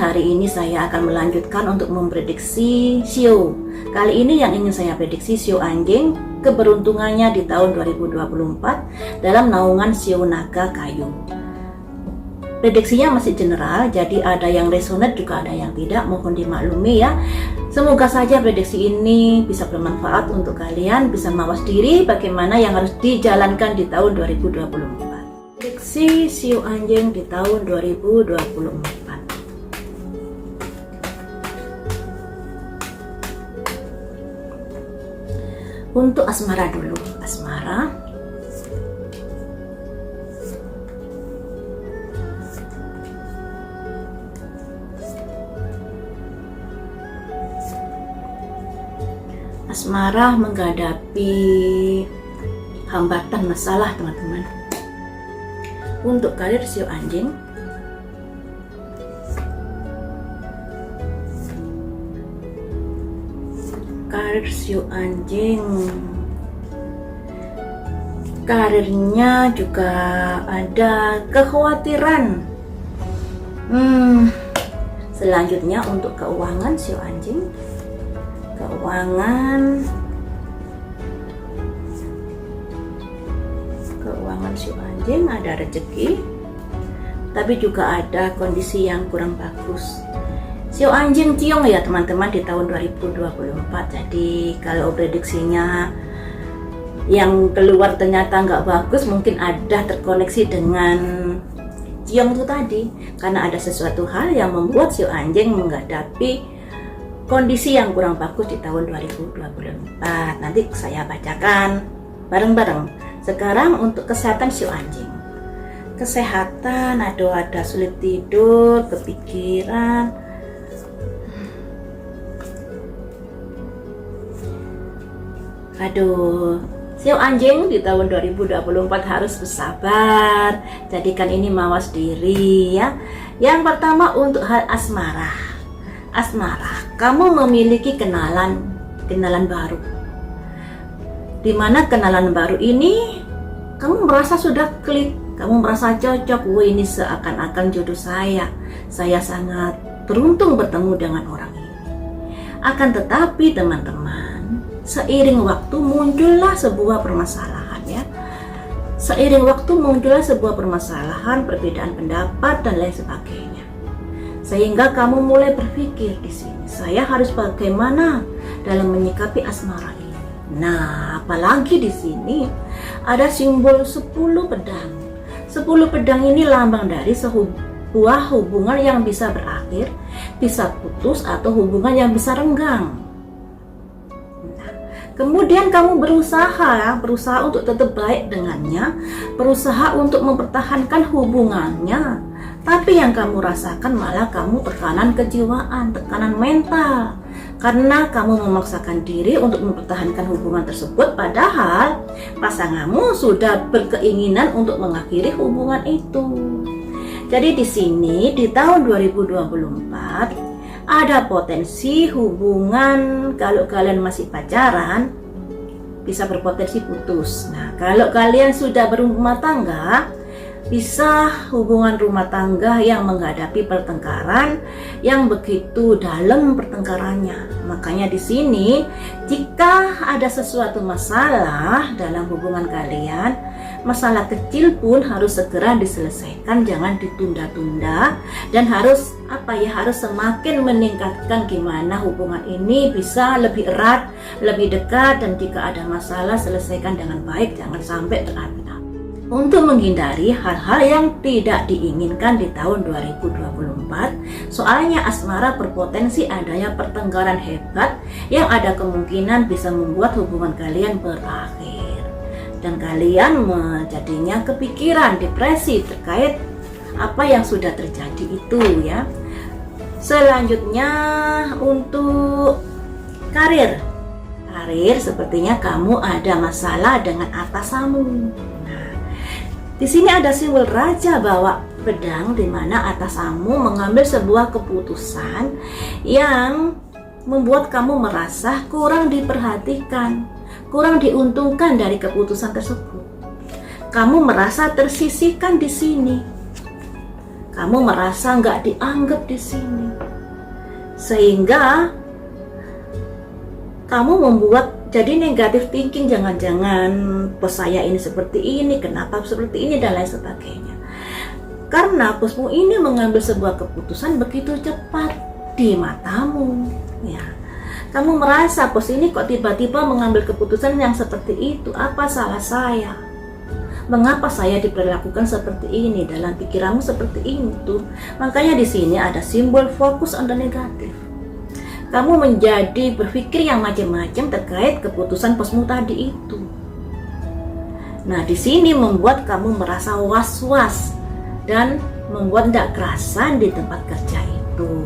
hari ini saya akan melanjutkan untuk memprediksi shio. Kali ini yang ingin saya prediksi shio anjing, keberuntungannya di tahun 2024 dalam naungan shio naga kayu. Prediksinya masih general, jadi ada yang resonate juga ada yang tidak, mohon dimaklumi ya. Semoga saja prediksi ini bisa bermanfaat untuk kalian, bisa mawas diri bagaimana yang harus dijalankan di tahun 2024. Prediksi shio anjing di tahun 2024. Untuk asmara dulu, asmara. Asmara menghadapi hambatan masalah, teman-teman. Untuk karir shio anjing, karirnya juga ada kekhawatiran. Selanjutnya untuk keuangan shio anjing, keuangan shio anjing ada rezeki, tapi juga ada kondisi yang kurang bagus. Shio anjing ciong ya teman-teman di tahun 2024. Jadi kalau prediksinya yang keluar ternyata nggak bagus, mungkin ada terkoneksi dengan ciong itu tadi, karena ada sesuatu hal yang membuat shio anjing menghadapi kondisi yang kurang bagus di tahun 2024. Nanti saya bacakan bareng-bareng. Sekarang untuk kesehatan shio anjing. Kesehatan, ada sulit tidur, kepikiran. Shio anjing di tahun 2024 harus bersabar. Jadikan ini mawas diri ya. Yang pertama untuk hal asmara. Kamu memiliki kenalan baru. Di mana kenalan baru ini kamu merasa sudah klik, kamu merasa cocok. Wah, ini seakan-akan jodoh saya. Saya sangat beruntung bertemu dengan orang ini. Akan tetapi teman-teman, seiring waktu muncullah sebuah permasalahan ya. Seiring waktu muncullah sebuah permasalahan, perbedaan pendapat dan lain sebagainya. Sehingga kamu mulai berpikir di sini, saya harus bagaimana dalam menyikapi asmara ini. Nah, apalagi di sini ada simbol 10 pedang. 10 pedang ini lambang dari sebuah hubungan yang bisa berakhir, bisa putus, atau hubungan yang bisa renggang. Nah, kemudian kamu berusaha untuk tetap baik dengannya, berusaha untuk mempertahankan hubungannya. Tapi yang kamu rasakan malah kamu tekanan kejiwaan, tekanan mental. Karena kamu memaksakan diri untuk mempertahankan hubungan tersebut, padahal pasanganmu sudah berkeinginan untuk mengakhiri hubungan itu. Jadi di sini di tahun 2024 ada potensi hubungan, kalau kalian masih pacaran bisa berpotensi putus. Nah, kalau kalian sudah berumah tangga, bisa hubungan rumah tangga yang menghadapi pertengkaran yang begitu dalam pertengkarannya. Makanya di sini jika ada sesuatu masalah dalam hubungan kalian, masalah kecil pun harus segera diselesaikan, jangan ditunda-tunda, dan harus semakin meningkatkan gimana hubungan ini bisa lebih erat, lebih dekat, dan jika ada masalah selesaikan dengan baik, jangan sampai berapi-api. Untuk menghindari hal-hal yang tidak diinginkan di tahun 2024, soalnya asmara berpotensi adanya pertengkaran hebat yang ada kemungkinan bisa membuat hubungan kalian berakhir. Dan kalian jadinya kepikiran, depresi terkait apa yang sudah terjadi itu ya. Selanjutnya untuk karir. Sepertinya kamu ada masalah dengan atasanmu. Di sini ada simbol raja bawa pedang, di mana atasanmu mengambil sebuah keputusan yang membuat kamu merasa kurang diperhatikan, kurang diuntungkan dari keputusan tersebut. Kamu merasa tersisihkan di sini. Kamu merasa nggak dianggap di sini, sehingga kamu membuat jadi negatif thinking, jangan-jangan bos saya ini seperti ini, kenapa seperti ini, dan lain sebagainya. Karena bosmu ini mengambil sebuah keputusan begitu cepat di matamu, ya. Kamu merasa bos ini kok tiba-tiba mengambil keputusan yang seperti itu, apa salah saya? Mengapa saya diperlakukan seperti ini? Dalam pikiranmu seperti itu. Makanya di sini ada simbol fokus on the negatif. Kamu menjadi berpikir yang macam-macam terkait keputusan bosmu tadi itu. Nah, di sini membuat kamu merasa was-was dan membuat tidak kerasan di tempat kerja itu.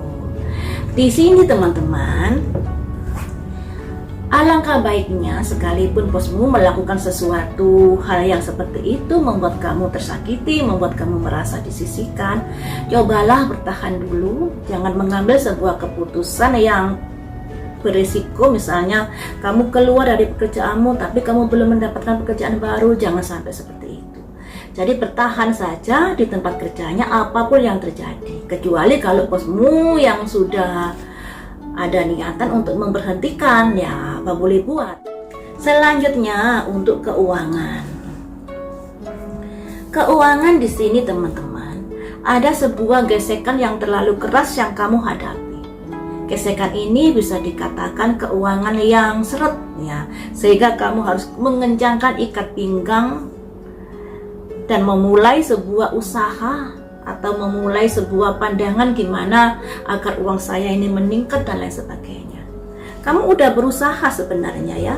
Di sini teman-teman, alangkah baiknya sekalipun bosmu melakukan sesuatu hal yang seperti itu membuat kamu tersakiti, membuat kamu merasa disisihkan, cobalah bertahan dulu. Jangan mengambil sebuah keputusan yang berisiko. Misalnya kamu keluar dari pekerjaanmu tapi kamu belum mendapatkan pekerjaan baru, jangan sampai seperti itu. Jadi bertahan saja di tempat kerjanya apapun yang terjadi, kecuali kalau bosmu yang sudah ada niatan untuk memberhentikan, ya apa boleh buat. Selanjutnya untuk keuangan. Keuangan di sini teman-teman, ada sebuah gesekan yang terlalu keras yang kamu hadapi. Gesekan ini bisa dikatakan keuangan yang seret, ya, sehingga kamu harus mengencangkan ikat pinggang dan memulai sebuah usaha atau memulai sebuah pandangan gimana agar uang saya ini meningkat dan lain sebagainya. Kamu udah berusaha sebenarnya, ya.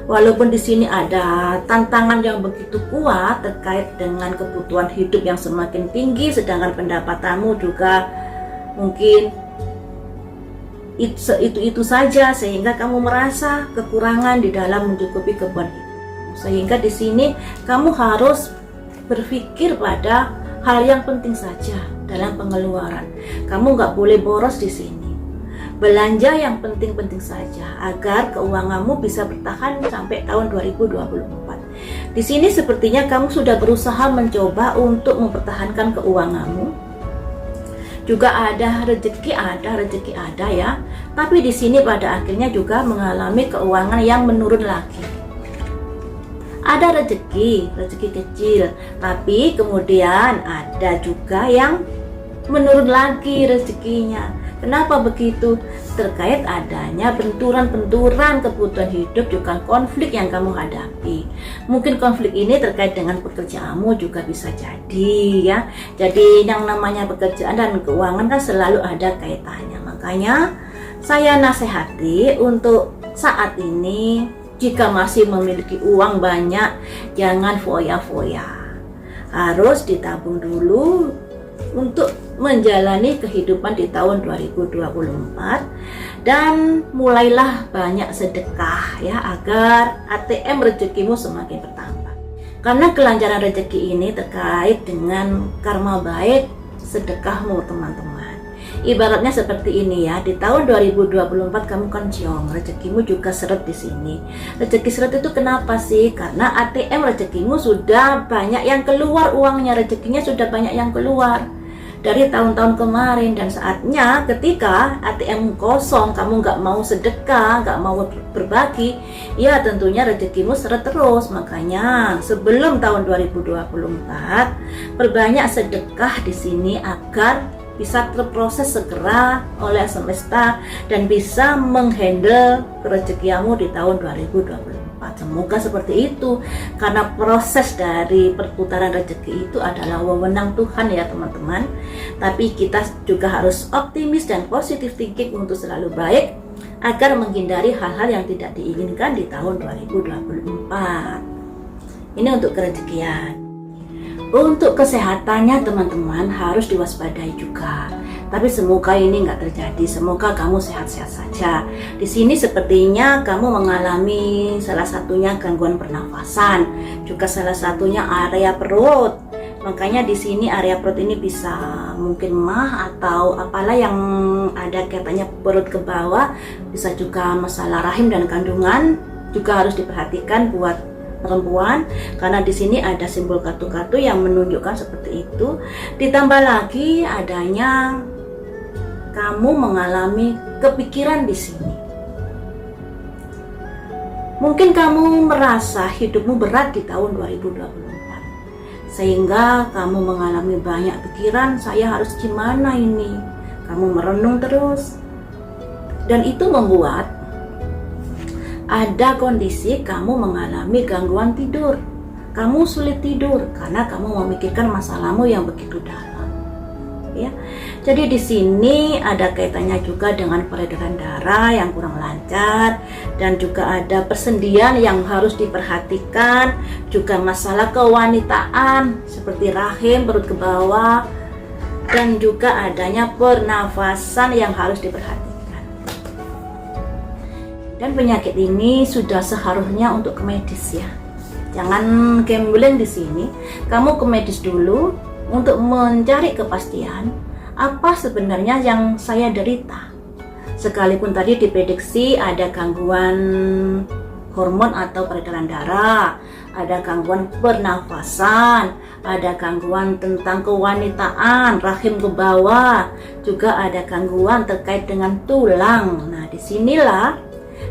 Walaupun di sini ada tantangan yang begitu kuat terkait dengan kebutuhan hidup yang semakin tinggi, sedangkan pendapatanmu juga mungkin itu saja, sehingga kamu merasa kekurangan di dalam mencukupi kebutuhan hidup. Sehingga di sini kamu harus berpikir pada hal yang penting saja dalam pengeluaran. Kamu nggak boleh boros di sini. Belanja yang penting-penting saja agar keuanganmu bisa bertahan sampai tahun 2024. Di sini sepertinya kamu sudah berusaha mencoba untuk mempertahankan keuanganmu. Juga ada rezeki ada ya. Tapi di sini pada akhirnya juga mengalami keuangan yang menurun lagi. Ada rezeki kecil, tapi kemudian ada juga yang menurun lagi rezekinya. Kenapa begitu? Terkait adanya benturan-benturan kebutuhan hidup, juga konflik yang kamu hadapi. Mungkin konflik ini terkait dengan pekerjaanmu juga bisa jadi, ya. Jadi yang namanya pekerjaan dan keuangan kan selalu ada kaitannya. Makanya saya nasihati untuk saat ini, jika masih memiliki uang banyak, jangan foya-foya. Harus ditabung dulu untuk menjalani kehidupan di tahun 2024, dan mulailah banyak sedekah, ya, agar ATM rezekimu semakin bertambah. Karena kelancaran rezeki ini terkait dengan karma baik sedekahmu, teman-teman. Ibaratnya seperti ini, ya, di tahun 2024 kamu kan ciong, rezekimu juga seret di sini. Rezeki seret itu kenapa sih? Karena ATM rezekimu sudah banyak yang keluar uangnya, rezekinya sudah banyak yang keluar dari tahun-tahun kemarin, dan saatnya ketika ATM kosong, kamu nggak mau sedekah, nggak mau berbagi, ya tentunya rezekimu seret terus. Makanya sebelum tahun 2024 perbanyak sedekah di sini agar bisa terproses segera oleh semesta dan bisa menghandle rezekimu di tahun 2024. Semoga seperti itu, karena proses dari perputaran rezeki itu adalah wewenang Tuhan, ya teman-teman. Tapi kita juga harus optimis dan positive thinking untuk selalu baik agar menghindari hal-hal yang tidak diinginkan di tahun 2024. Ini untuk kerezekian. Untuk kesehatannya teman-teman harus diwaspadai juga. Tapi semoga ini nggak terjadi. Semoga kamu sehat-sehat saja. Di sini sepertinya kamu mengalami salah satunya gangguan pernafasan, juga salah satunya area perut. Makanya di sini area perut ini bisa mungkin mah atau apalah yang ada kaitannya perut ke bawah. Bisa juga masalah rahim dan kandungan. Juga harus diperhatikan buat perempuan, karena di sini ada simbol kartu-kartu yang menunjukkan seperti itu. Ditambah lagi adanya kamu mengalami kepikiran di sini. Mungkin kamu merasa hidupmu berat di tahun 2024, sehingga kamu mengalami banyak pikiran, saya harus gimana ini? Kamu merenung terus, dan itu membuat ada kondisi kamu mengalami gangguan tidur. Kamu sulit tidur karena kamu memikirkan masalahmu yang begitu dalam. Ya, jadi di sini ada kaitannya juga dengan peredaran darah yang kurang lancar, dan juga ada persendian yang harus diperhatikan, juga masalah kewanitaan seperti rahim, perut ke bawah, dan juga adanya pernafasan yang harus diperhatikan. Dan penyakit ini sudah seharusnya untuk ke medis ya. Jangan gambling di sini. Kamu ke medis dulu untuk mencari kepastian apa sebenarnya yang saya derita. Sekalipun tadi diprediksi ada gangguan hormon atau peredaran darah, ada gangguan pernafasan, ada gangguan tentang kewanitaan, rahim ke bawah, juga ada gangguan terkait dengan tulang. Nah, disinilah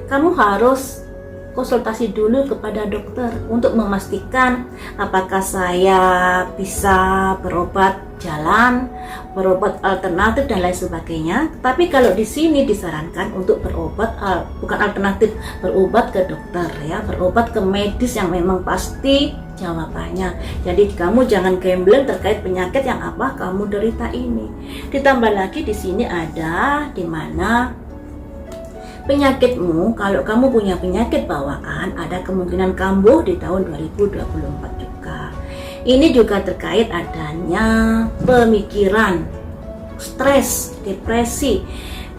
kamu harus konsultasi dulu kepada dokter untuk memastikan apakah saya bisa berobat jalan, berobat alternatif dan lain sebagainya. Tapi kalau di sini disarankan untuk berobat bukan alternatif, berobat ke dokter ya, berobat ke medis yang memang pasti jawabannya. Jadi kamu jangan gambling terkait penyakit yang apa kamu derita ini. Ditambah lagi di sini ada di mana penyakitmu, kalau kamu punya penyakit bawaan, ada kemungkinan kambuh di tahun 2024 juga. Ini juga terkait adanya pemikiran, stres, depresi.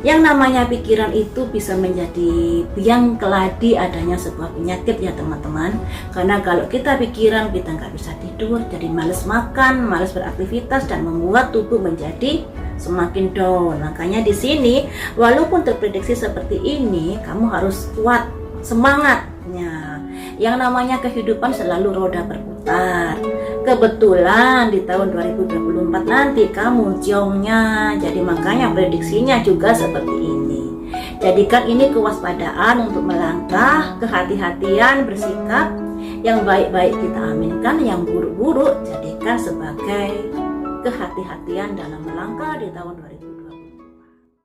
Yang namanya pikiran itu bisa menjadi biang keladi adanya sebuah penyakit ya teman-teman. Karena kalau kita pikiran, kita nggak bisa tidur, jadi males makan, males beraktivitas, dan membuat tubuh menjadi semakin down. Makanya di sini walaupun terprediksi seperti ini, kamu harus kuat semangatnya. Yang namanya kehidupan selalu roda berputar. Kebetulan di tahun 2024 nanti kamu jongnya, jadi makanya prediksinya juga seperti ini. Jadikan ini kewaspadaan untuk melangkah, kehati-hatian bersikap. Yang baik-baik kita aminkan, yang buruk-buruk jadikan sebagai kehati-hatian dalam melangkah di tahun 2024.